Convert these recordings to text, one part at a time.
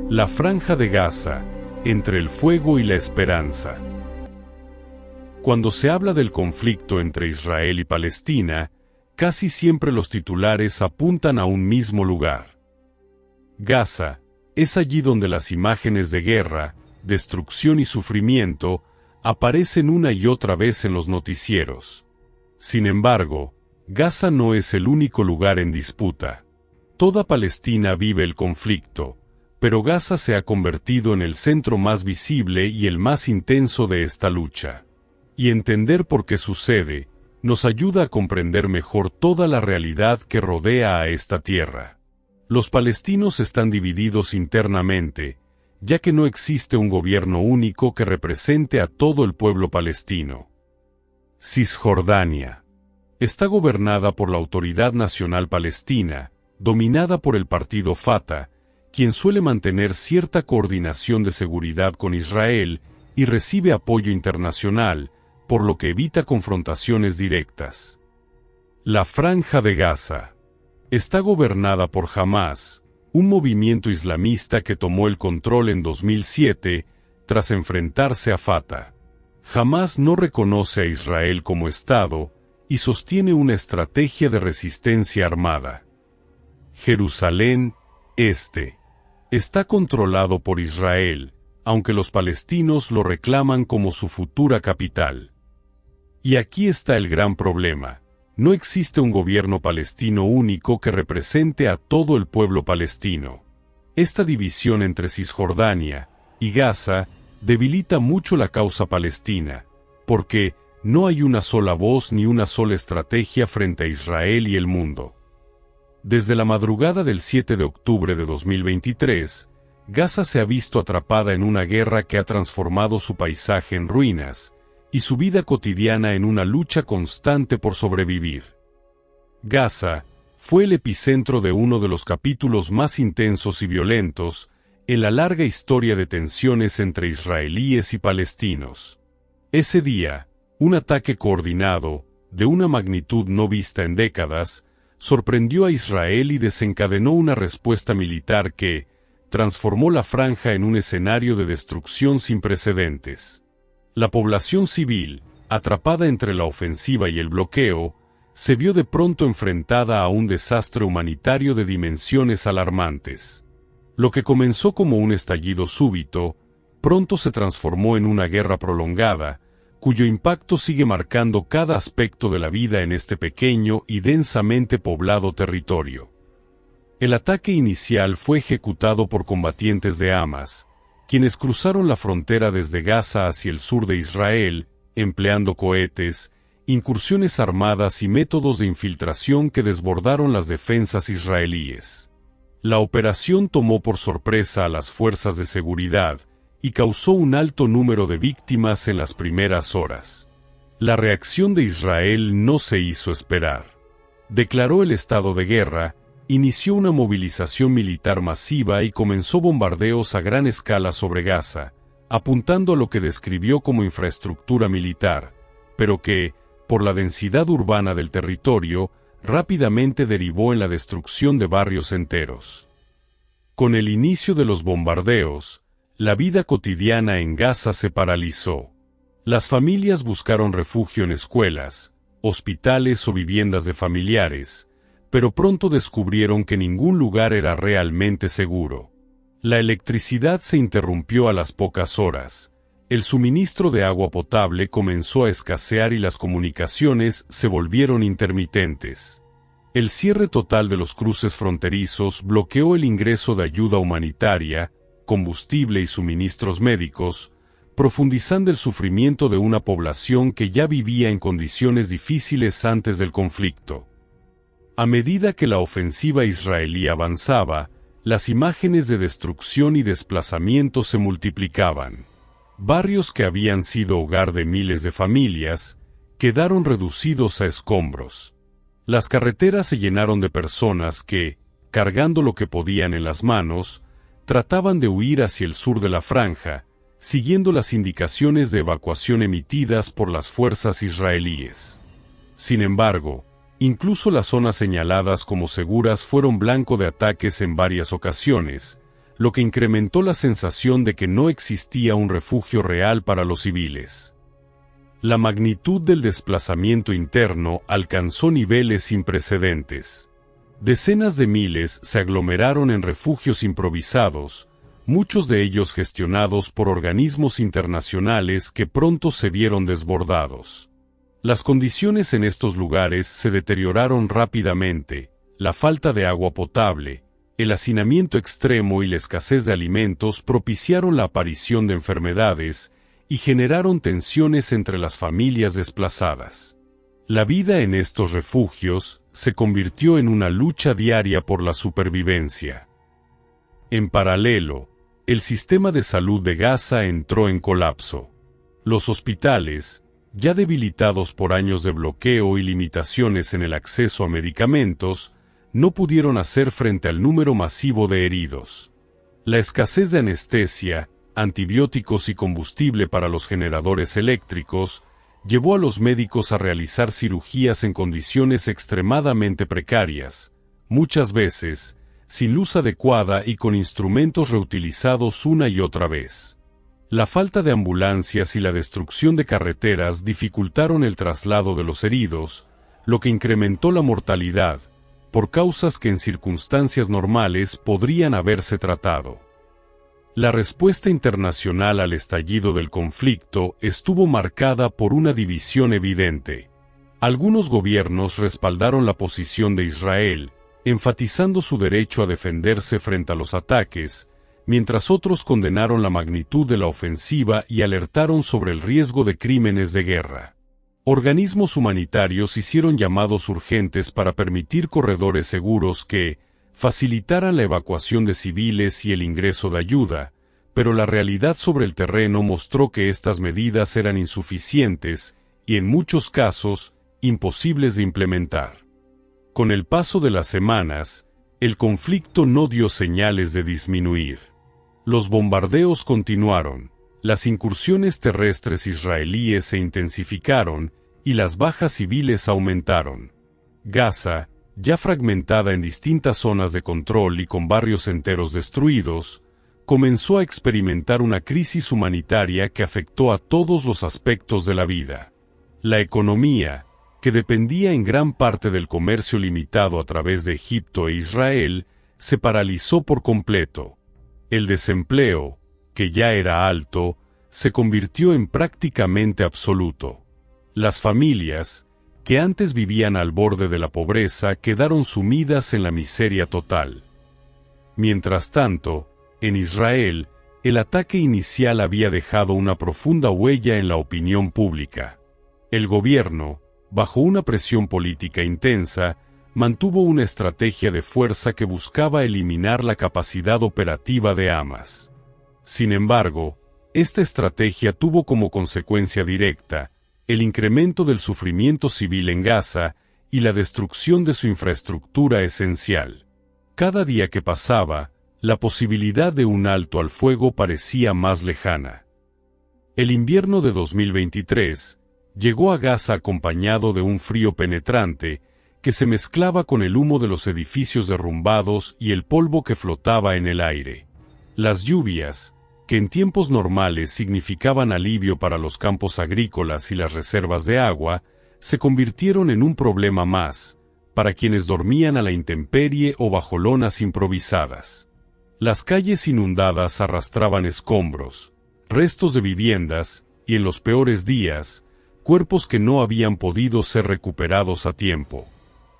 La Franja de Gaza, entre el fuego y la esperanza. Cuando se habla del conflicto entre Israel y Palestina, casi siempre los titulares apuntan a un mismo lugar. Gaza es allí donde las imágenes de guerra, destrucción y sufrimiento aparecen una y otra vez en los noticieros. Sin embargo, Gaza no es el único lugar en disputa. Toda Palestina vive el conflicto, pero Gaza se ha convertido en el centro más visible y el más intenso de esta lucha. Y entender por qué sucede, nos ayuda a comprender mejor toda la realidad que rodea a esta tierra. Los palestinos están divididos internamente, ya que no existe un gobierno único que represente a todo el pueblo palestino. Cisjordania está gobernada por la Autoridad Nacional Palestina, dominada por el partido Fatah, quien suele mantener cierta coordinación de seguridad con Israel y recibe apoyo internacional, por lo que evita confrontaciones directas. La Franja de Gaza está gobernada por Hamás, un movimiento islamista que tomó el control en 2007 tras enfrentarse a Fatah. Hamás no reconoce a Israel como Estado y sostiene una estrategia de resistencia armada. Jerusalén Este está controlado por Israel, aunque los palestinos lo reclaman como su futura capital. Y aquí está el gran problema: no existe un gobierno palestino único que represente a todo el pueblo palestino. Esta división entre Cisjordania y Gaza debilita mucho la causa palestina, porque no hay una sola voz ni una sola estrategia frente a Israel y el mundo. Desde la madrugada del 7 de octubre de 2023, Gaza se ha visto atrapada en una guerra que ha transformado su paisaje en ruinas, y su vida cotidiana en una lucha constante por sobrevivir. Gaza fue el epicentro de uno de los capítulos más intensos y violentos en la larga historia de tensiones entre israelíes y palestinos. Ese día, un ataque coordinado, de una magnitud no vista en décadas, sorprendió a Israel y desencadenó una respuesta militar que transformó la franja en un escenario de destrucción sin precedentes. La población civil, atrapada entre la ofensiva y el bloqueo, se vio de pronto enfrentada a un desastre humanitario de dimensiones alarmantes. Lo que comenzó como un estallido súbito, pronto se transformó en una guerra prolongada, cuyo impacto sigue marcando cada aspecto de la vida en este pequeño y densamente poblado territorio. El ataque inicial fue ejecutado por combatientes de Hamás, quienes cruzaron la frontera desde Gaza hacia el sur de Israel, empleando cohetes, incursiones armadas y métodos de infiltración que desbordaron las defensas israelíes. La operación tomó por sorpresa a las fuerzas de seguridad y causó un alto número de víctimas en las primeras horas. La reacción de Israel no se hizo esperar. Declaró el estado de guerra, inició una movilización militar masiva y comenzó bombardeos a gran escala sobre Gaza, apuntando a lo que describió como infraestructura militar, pero que, por la densidad urbana del territorio, rápidamente derivó en la destrucción de barrios enteros. Con el inicio de los bombardeos, la vida cotidiana en Gaza se paralizó. Las familias buscaron refugio en escuelas, hospitales o viviendas de familiares, pero pronto descubrieron que ningún lugar era realmente seguro. La electricidad se interrumpió a las pocas horas, el suministro de agua potable comenzó a escasear y las comunicaciones se volvieron intermitentes. El cierre total de los cruces fronterizos bloqueó el ingreso de ayuda humanitaria, combustible y suministros médicos, profundizando el sufrimiento de una población que ya vivía en condiciones difíciles antes del conflicto. A medida que la ofensiva israelí avanzaba, las imágenes de destrucción y desplazamiento se multiplicaban. Barrios que habían sido hogar de miles de familias, quedaron reducidos a escombros. Las carreteras se llenaron de personas que, cargando lo que podían en las manos, trataban de huir hacia el sur de la franja, siguiendo las indicaciones de evacuación emitidas por las fuerzas israelíes. Sin embargo, incluso las zonas señaladas como seguras fueron blanco de ataques en varias ocasiones, lo que incrementó la sensación de que no existía un refugio real para los civiles. La magnitud del desplazamiento interno alcanzó niveles sin precedentes. Decenas de miles se aglomeraron en refugios improvisados, muchos de ellos gestionados por organismos internacionales que pronto se vieron desbordados. Las condiciones en estos lugares se deterioraron rápidamente, la falta de agua potable, el hacinamiento extremo y la escasez de alimentos propiciaron la aparición de enfermedades y generaron tensiones entre las familias desplazadas. La vida en estos refugios se convirtió en una lucha diaria por la supervivencia. En paralelo, el sistema de salud de Gaza entró en colapso. Los hospitales, ya debilitados por años de bloqueo y limitaciones en el acceso a medicamentos, no pudieron hacer frente al número masivo de heridos. La escasez de anestesia, antibióticos y combustible para los generadores eléctricos llevó a los médicos a realizar cirugías en condiciones extremadamente precarias, muchas veces sin luz adecuada y con instrumentos reutilizados una y otra vez. La falta de ambulancias y la destrucción de carreteras dificultaron el traslado de los heridos, lo que incrementó la mortalidad, por causas que en circunstancias normales podrían haberse tratado. La respuesta internacional al estallido del conflicto estuvo marcada por una división evidente. Algunos gobiernos respaldaron la posición de Israel, enfatizando su derecho a defenderse frente a los ataques, mientras otros condenaron la magnitud de la ofensiva y alertaron sobre el riesgo de crímenes de guerra. Organismos humanitarios hicieron llamados urgentes para permitir corredores seguros que facilitaran la evacuación de civiles y el ingreso de ayuda, pero la realidad sobre el terreno mostró que estas medidas eran insuficientes y en muchos casos imposibles de implementar. Con el paso de las semanas, el conflicto no dio señales de disminuir. Los bombardeos continuaron, las incursiones terrestres israelíes se intensificaron y las bajas civiles aumentaron. Gaza, ya fragmentada en distintas zonas de control y con barrios enteros destruidos, comenzó a experimentar una crisis humanitaria que afectó a todos los aspectos de la vida. La economía, que dependía en gran parte del comercio limitado a través de Egipto e Israel, se paralizó por completo. El desempleo, que ya era alto, se convirtió en prácticamente absoluto. Las familias, que antes vivían al borde de la pobreza, quedaron sumidas en la miseria total. Mientras tanto, en Israel, el ataque inicial había dejado una profunda huella en la opinión pública. El gobierno, bajo una presión política intensa, mantuvo una estrategia de fuerza que buscaba eliminar la capacidad operativa de Hamas. Sin embargo, esta estrategia tuvo como consecuencia directa el incremento del sufrimiento civil en Gaza y la destrucción de su infraestructura esencial. Cada día que pasaba, la posibilidad de un alto al fuego parecía más lejana. El invierno de 2023 llegó a Gaza acompañado de un frío penetrante que se mezclaba con el humo de los edificios derrumbados y el polvo que flotaba en el aire. Las lluvias, que en tiempos normales significaban alivio para los campos agrícolas y las reservas de agua, se convirtieron en un problema más, para quienes dormían a la intemperie o bajo lonas improvisadas. Las calles inundadas arrastraban escombros, restos de viviendas, y en los peores días, cuerpos que no habían podido ser recuperados a tiempo.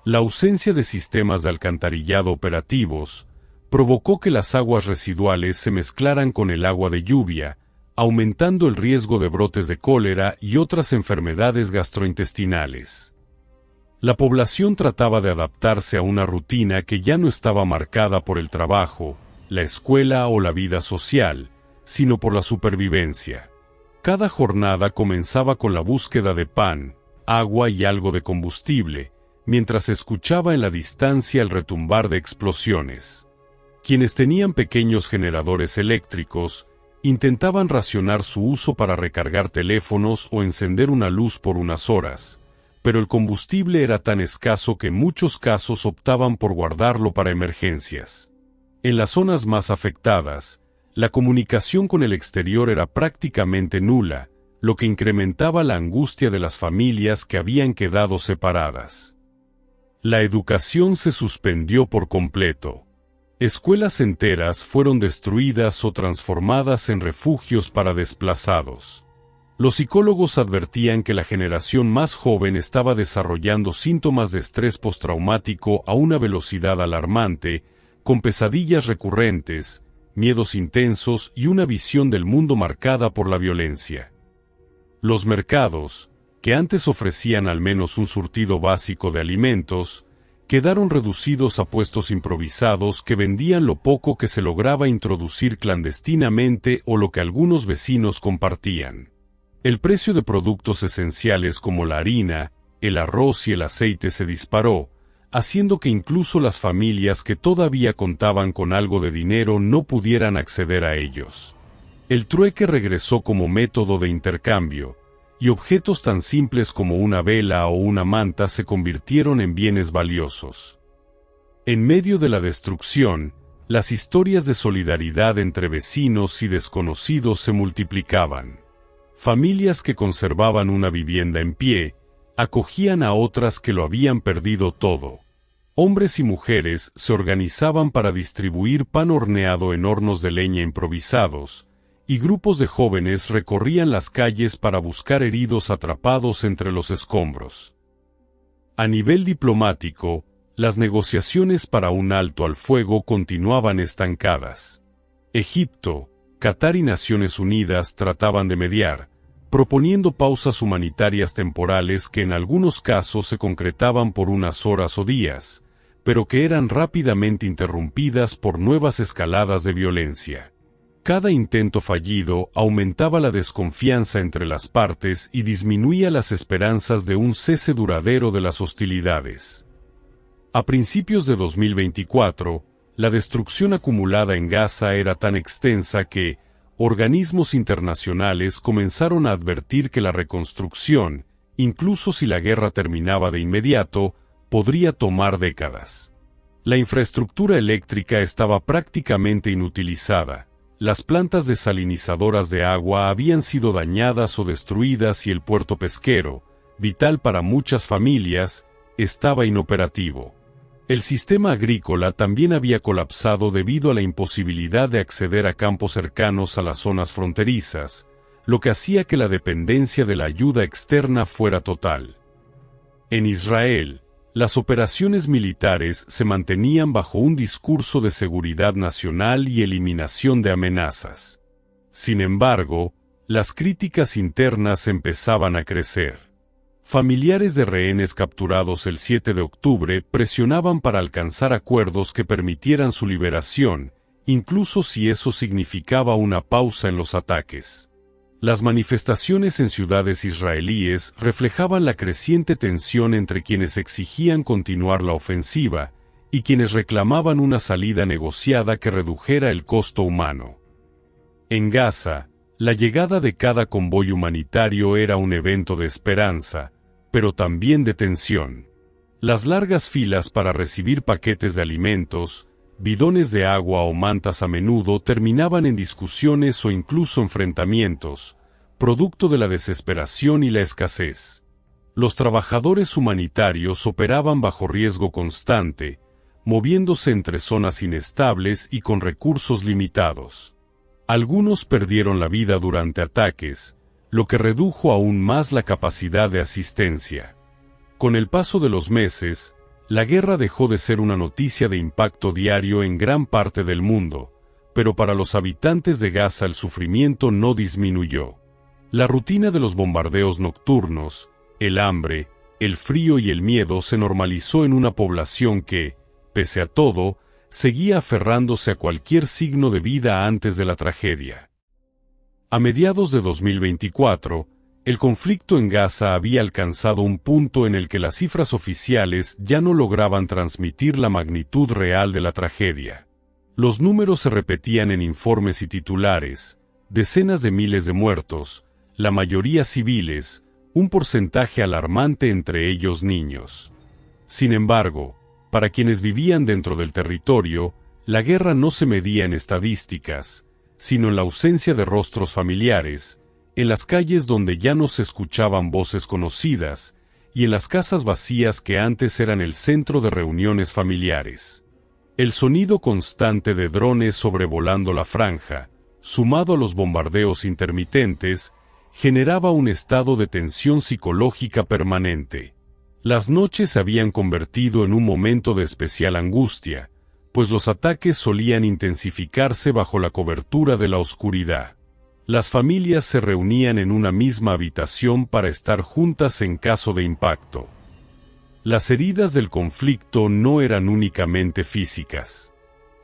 La ausencia de sistemas de alcantarillado operativos provocó que las aguas residuales se mezclaran con el agua de lluvia, aumentando el riesgo de brotes de cólera y otras enfermedades gastrointestinales. La población trataba de adaptarse a una rutina que ya no estaba marcada por el trabajo, la escuela o la vida social, sino por la supervivencia. Cada jornada comenzaba con la búsqueda de pan, agua y algo de combustible, mientras escuchaba en la distancia el retumbar de explosiones. Quienes tenían pequeños generadores eléctricos, intentaban racionar su uso para recargar teléfonos o encender una luz por unas horas, pero el combustible era tan escaso que en muchos casos optaban por guardarlo para emergencias. En las zonas más afectadas, la comunicación con el exterior era prácticamente nula, lo que incrementaba la angustia de las familias que habían quedado separadas. La educación se suspendió por completo. Escuelas enteras fueron destruidas o transformadas en refugios para desplazados. Los psicólogos advertían que la generación más joven estaba desarrollando síntomas de estrés postraumático a una velocidad alarmante, con pesadillas recurrentes, miedos intensos y una visión del mundo marcada por la violencia. Los mercados, que antes ofrecían al menos un surtido básico de alimentos, quedaron reducidos a puestos improvisados que vendían lo poco que se lograba introducir clandestinamente o lo que algunos vecinos compartían. El precio de productos esenciales como la harina, el arroz y el aceite se disparó, haciendo que incluso las familias que todavía contaban con algo de dinero no pudieran acceder a ellos. El trueque regresó como método de intercambio, y objetos tan simples como una vela o una manta se convirtieron en bienes valiosos. En medio de la destrucción, las historias de solidaridad entre vecinos y desconocidos se multiplicaban. Familias que conservaban una vivienda en pie, acogían a otras que lo habían perdido todo. Hombres y mujeres se organizaban para distribuir pan horneado en hornos de leña improvisados, y grupos de jóvenes recorrían las calles para buscar heridos atrapados entre los escombros. A nivel diplomático, las negociaciones para un alto al fuego continuaban estancadas. Egipto, Qatar y Naciones Unidas trataban de mediar, proponiendo pausas humanitarias temporales que en algunos casos se concretaban por unas horas o días, pero que eran rápidamente interrumpidas por nuevas escaladas de violencia. Cada intento fallido aumentaba la desconfianza entre las partes y disminuía las esperanzas de un cese duradero de las hostilidades. A principios de 2024, la destrucción acumulada en Gaza era tan extensa que organismos internacionales comenzaron a advertir que la reconstrucción, incluso si la guerra terminaba de inmediato, podría tomar décadas. La infraestructura eléctrica estaba prácticamente inutilizada, las plantas desalinizadoras de agua habían sido dañadas o destruidas y el puerto pesquero, vital para muchas familias, estaba inoperativo. El sistema agrícola también había colapsado debido a la imposibilidad de acceder a campos cercanos a las zonas fronterizas, lo que hacía que la dependencia de la ayuda externa fuera total. En Israel, las operaciones militares se mantenían bajo un discurso de seguridad nacional y eliminación de amenazas. Sin embargo, las críticas internas empezaban a crecer. Familiares de rehenes capturados el 7 de octubre presionaban para alcanzar acuerdos que permitieran su liberación, incluso si eso significaba una pausa en los ataques. Las manifestaciones en ciudades israelíes reflejaban la creciente tensión entre quienes exigían continuar la ofensiva y quienes reclamaban una salida negociada que redujera el costo humano. En Gaza, la llegada de cada convoy humanitario era un evento de esperanza, pero también de tensión. Las largas filas para recibir paquetes de alimentos, bidones de agua o mantas a menudo terminaban en discusiones o incluso enfrentamientos, producto de la desesperación y la escasez. Los trabajadores humanitarios operaban bajo riesgo constante, moviéndose entre zonas inestables y con recursos limitados. Algunos perdieron la vida durante ataques, lo que redujo aún más la capacidad de asistencia. Con el paso de los meses, la guerra dejó de ser una noticia de impacto diario en gran parte del mundo, pero para los habitantes de Gaza el sufrimiento no disminuyó. La rutina de los bombardeos nocturnos, el hambre, el frío y el miedo se normalizó en una población que, pese a todo, seguía aferrándose a cualquier signo de vida antes de la tragedia. A mediados de 2024, el conflicto en Gaza había alcanzado un punto en el que las cifras oficiales ya no lograban transmitir la magnitud real de la tragedia. Los números se repetían en informes y titulares, decenas de miles de muertos, la mayoría civiles, un porcentaje alarmante entre ellos niños. Sin embargo, para quienes vivían dentro del territorio, La guerra no se medía en estadísticas, sino en la ausencia de rostros familiares, en las calles donde ya no se escuchaban voces conocidas, y en las casas vacías que antes eran el centro de reuniones familiares. El sonido constante de drones sobrevolando la franja, sumado a los bombardeos intermitentes, generaba un estado de tensión psicológica permanente. Las noches se habían convertido en un momento de especial angustia, pues los ataques solían intensificarse bajo la cobertura de la oscuridad. Las familias se reunían en una misma habitación para estar juntas en caso de impacto. Las heridas del conflicto no eran únicamente físicas.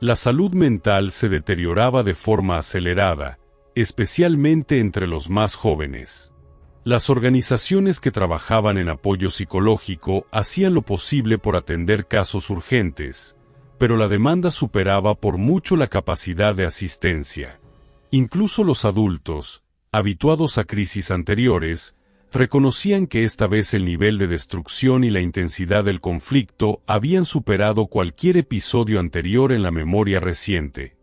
La salud mental se deterioraba de forma acelerada, especialmente entre los más jóvenes. Las organizaciones que trabajaban en apoyo psicológico hacían lo posible por atender casos urgentes, pero la demanda superaba por mucho la capacidad de asistencia. Incluso los adultos, habituados a crisis anteriores, reconocían que esta vez el nivel de destrucción y la intensidad del conflicto habían superado cualquier episodio anterior en la memoria reciente.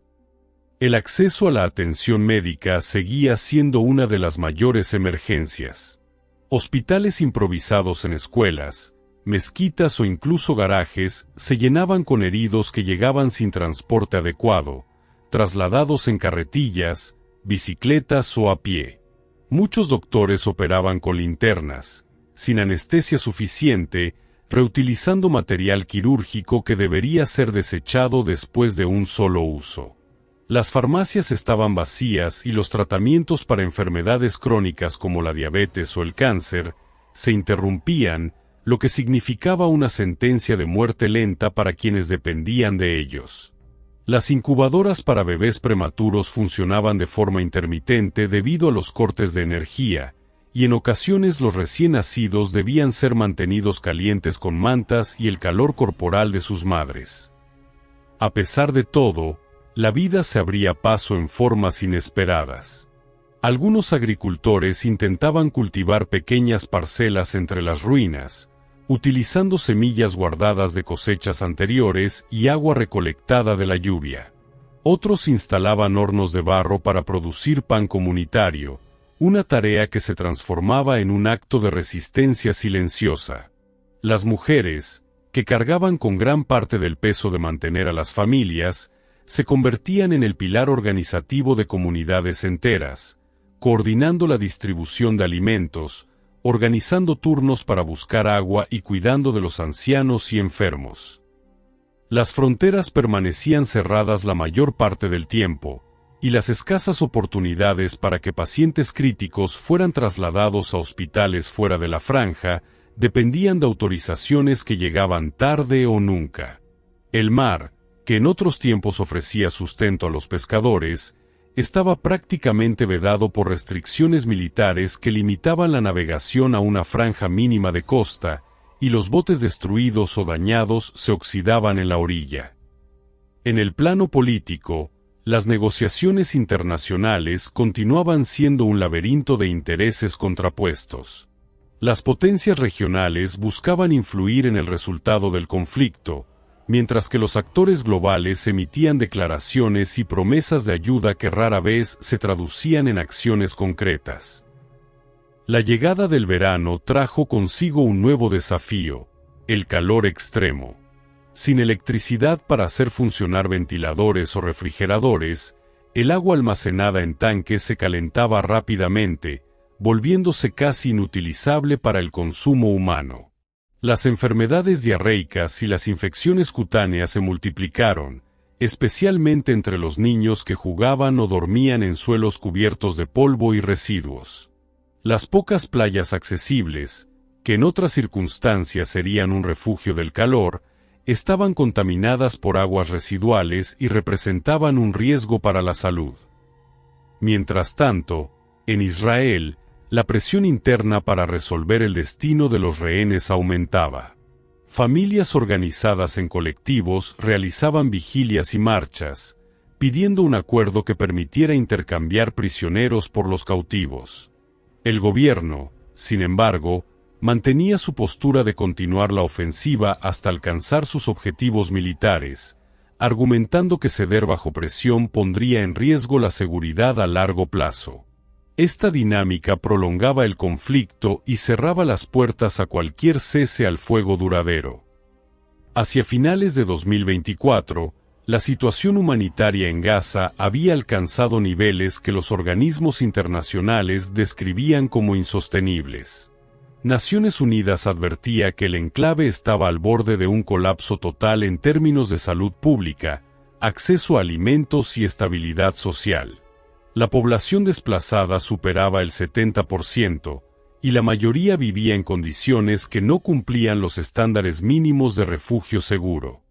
El acceso a la atención médica seguía siendo una de las mayores emergencias. Hospitales improvisados en escuelas, mezquitas o incluso garajes se llenaban con heridos que llegaban sin transporte adecuado, trasladados en carretillas, bicicletas o a pie. Muchos doctores operaban con linternas, sin anestesia suficiente, reutilizando material quirúrgico que debería ser desechado después de un solo uso. Las farmacias estaban vacías y los tratamientos para enfermedades crónicas como la diabetes o el cáncer se interrumpían, lo que significaba una sentencia de muerte lenta para quienes dependían de ellos. Las incubadoras para bebés prematuros funcionaban de forma intermitente debido a los cortes de energía, y en ocasiones los recién nacidos debían ser mantenidos calientes con mantas y el calor corporal de sus madres. A pesar de todo, la vida se abría paso en formas inesperadas. Algunos agricultores intentaban cultivar pequeñas parcelas entre las ruinas, utilizando semillas guardadas de cosechas anteriores y agua recolectada de la lluvia. Otros instalaban hornos de barro para producir pan comunitario, una tarea que se transformaba en un acto de resistencia silenciosa. Las mujeres, que cargaban con gran parte del peso de mantener a las familias, se convertían en el pilar organizativo de comunidades enteras, coordinando la distribución de alimentos, organizando turnos para buscar agua y cuidando de los ancianos y enfermos. Las fronteras permanecían cerradas la mayor parte del tiempo, y las escasas oportunidades para que pacientes críticos fueran trasladados a hospitales fuera de la franja dependían de autorizaciones que llegaban tarde o nunca. El mar, que en otros tiempos ofrecía sustento a los pescadores, estaba prácticamente vedado por restricciones militares que limitaban la navegación a una franja mínima de costa, y los botes destruidos o dañados se oxidaban en la orilla. En el plano político, las negociaciones internacionales continuaban siendo un laberinto de intereses contrapuestos. Las potencias regionales buscaban influir en el resultado del conflicto, mientras que los actores globales emitían declaraciones y promesas de ayuda que rara vez se traducían en acciones concretas. La llegada del verano trajo consigo un nuevo desafío: el calor extremo. Sin electricidad para hacer funcionar ventiladores o refrigeradores, el agua almacenada en tanques se calentaba rápidamente, volviéndose casi inutilizable para el consumo humano. Las enfermedades diarreicas y las infecciones cutáneas se multiplicaron, especialmente entre los niños que jugaban o dormían en suelos cubiertos de polvo y residuos. Las pocas playas accesibles, que en otras circunstancias serían un refugio del calor, estaban contaminadas por aguas residuales y representaban un riesgo para la salud. Mientras tanto, en Israel, la presión interna para resolver el destino de los rehenes aumentaba. Familias organizadas en colectivos realizaban vigilias y marchas, pidiendo un acuerdo que permitiera intercambiar prisioneros por los cautivos. El gobierno, sin embargo, mantenía su postura de continuar la ofensiva hasta alcanzar sus objetivos militares, argumentando que ceder bajo presión pondría en riesgo la seguridad a largo plazo. Esta dinámica prolongaba el conflicto y cerraba las puertas a cualquier cese al fuego duradero. Hacia finales de 2024, la situación humanitaria en Gaza había alcanzado niveles que los organismos internacionales describían como insostenibles. Naciones Unidas advertía que el enclave estaba al borde de un colapso total en términos de salud pública, acceso a alimentos y estabilidad social. La población desplazada superaba el 70%, y la mayoría vivía en condiciones que no cumplían los estándares mínimos de refugio seguro.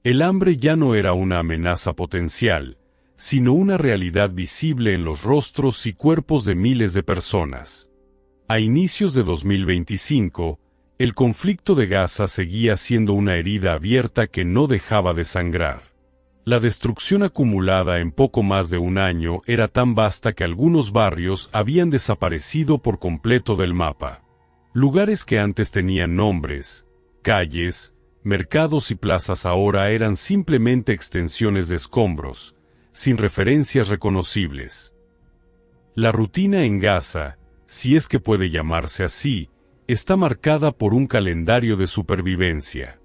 El hambre ya no era una amenaza potencial, sino una realidad visible en los rostros y cuerpos de miles de personas. A inicios de 2025, el conflicto de Gaza seguía siendo una herida abierta que no dejaba de sangrar. La destrucción acumulada en poco más de un año era tan vasta que algunos barrios habían desaparecido por completo del mapa. Lugares que antes tenían nombres, calles, mercados y plazas ahora eran simplemente extensiones de escombros, sin referencias reconocibles. La rutina en Gaza, si es que puede llamarse así, está marcada por un calendario de supervivencia.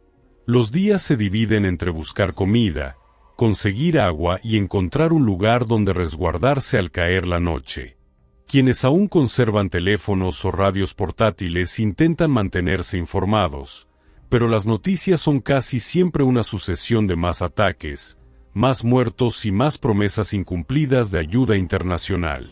Los días se dividen entre buscar comida, conseguir agua y encontrar un lugar donde resguardarse al caer la noche. Quienes aún conservan teléfonos o radios portátiles intentan mantenerse informados, pero las noticias son casi siempre una sucesión de más ataques, más muertos y más promesas incumplidas de ayuda internacional.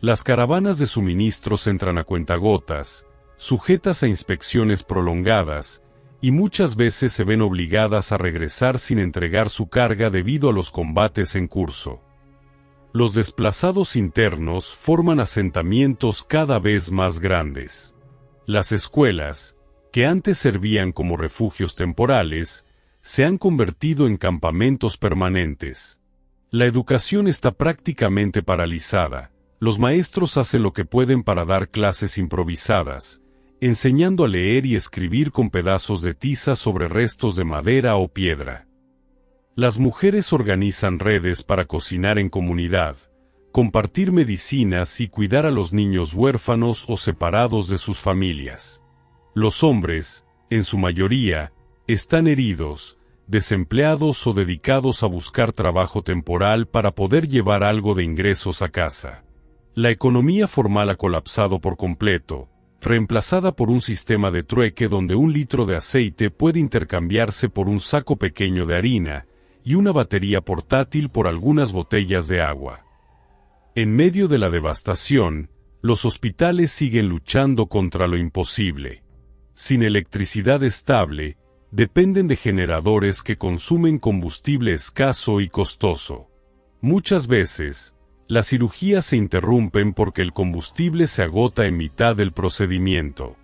Las caravanas de suministros entran a cuentagotas, sujetas a inspecciones prolongadas, y muchas veces se ven obligadas a regresar sin entregar su carga debido a los combates en curso. Los desplazados internos forman asentamientos cada vez más grandes. Las escuelas, que antes servían como refugios temporales, se han convertido en campamentos permanentes. La educación está prácticamente paralizada. Los maestros hacen lo que pueden para dar clases improvisadas, enseñando a leer y escribir con pedazos de tiza sobre restos de madera o piedra. Las mujeres organizan redes para cocinar en comunidad, compartir medicinas y cuidar a los niños huérfanos o separados de sus familias. Los hombres, en su mayoría, están heridos, desempleados o dedicados a buscar trabajo temporal para poder llevar algo de ingresos a casa. La economía formal ha colapsado por completo, reemplazada por un sistema de trueque donde un litro de aceite puede intercambiarse por un saco pequeño de harina y una batería portátil por algunas botellas de agua. En medio de la devastación, los hospitales siguen luchando contra lo imposible. Sin electricidad estable, dependen de generadores que consumen combustible escaso y costoso. Muchas veces, las cirugías se interrumpen porque el combustible se agota en mitad del procedimiento.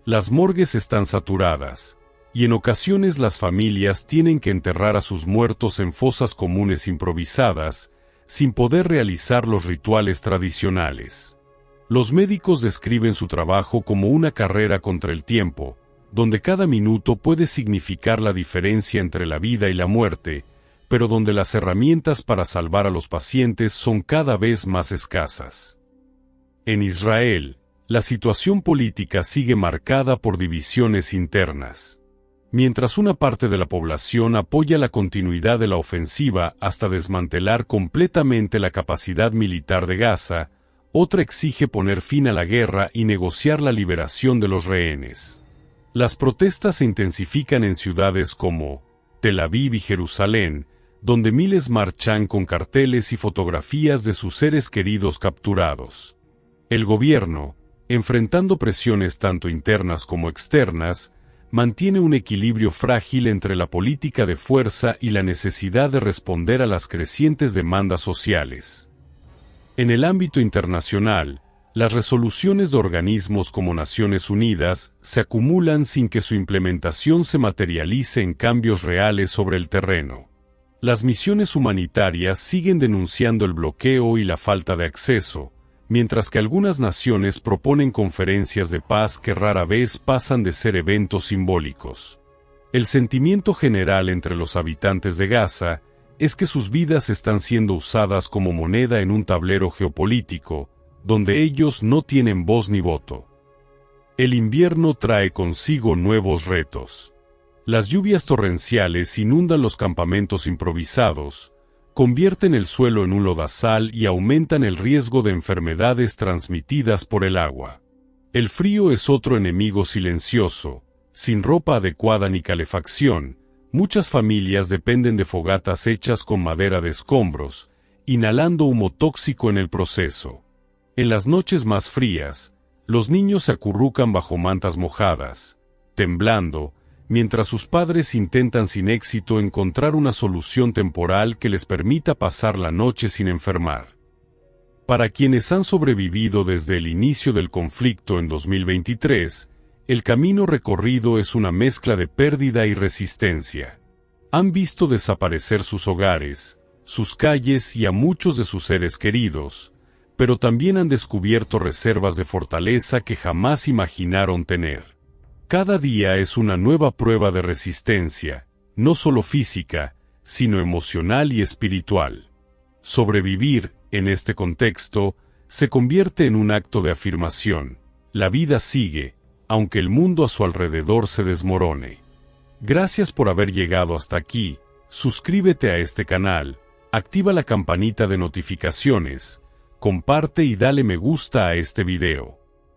Las morgues están saturadas, y en ocasiones las familias tienen que enterrar a sus muertos en fosas comunes improvisadas, sin poder realizar los rituales tradicionales. Los médicos describen su trabajo como una carrera contra el tiempo, donde cada minuto puede significar la diferencia entre la vida y la muerte, pero donde las herramientas para salvar a los pacientes son cada vez más escasas. En Israel, la situación política sigue marcada por divisiones internas. Mientras una parte de la población apoya la continuidad de la ofensiva hasta desmantelar completamente la capacidad militar de Gaza, otra exige poner fin a la guerra y negociar la liberación de los rehenes. Las protestas se intensifican en ciudades como Tel Aviv y Jerusalén, donde miles marchan con carteles y fotografías de sus seres queridos capturados. El gobierno, enfrentando presiones tanto internas como externas, mantiene un equilibrio frágil entre la política de fuerza y la necesidad de responder a las crecientes demandas sociales. En el ámbito internacional, las resoluciones de organismos como Naciones Unidas se acumulan sin que su implementación se materialice en cambios reales sobre el terreno. Las misiones humanitarias siguen denunciando el bloqueo y la falta de acceso, mientras que algunas naciones proponen conferencias de paz que rara vez pasan de ser eventos simbólicos. El sentimiento general entre los habitantes de Gaza es que sus vidas están siendo usadas como moneda en un tablero geopolítico, donde ellos no tienen voz ni voto. El invierno trae consigo nuevos retos. Las lluvias torrenciales inundan los campamentos improvisados, convierten el suelo en un lodazal y aumentan el riesgo de enfermedades transmitidas por el agua. El frío es otro enemigo silencioso. Sin ropa adecuada ni calefacción, muchas familias dependen de fogatas hechas con madera de escombros, inhalando humo tóxico en el proceso. En las noches más frías, los niños se acurrucan bajo mantas mojadas, temblando, mientras sus padres intentan sin éxito encontrar una solución temporal que les permita pasar la noche sin enfermar. Para quienes han sobrevivido desde el inicio del conflicto en 2023, el camino recorrido es una mezcla de pérdida y resistencia. Han visto desaparecer sus hogares, sus calles y a muchos de sus seres queridos, pero también han descubierto reservas de fortaleza que jamás imaginaron tener. Cada día es una nueva prueba de resistencia, no solo física, sino emocional y espiritual. Sobrevivir, en este contexto, se convierte en un acto de afirmación. La vida sigue, aunque el mundo a su alrededor se desmorone. Gracias por haber llegado hasta aquí. Suscríbete a este canal, activa la campanita de notificaciones, comparte y dale me gusta a este video.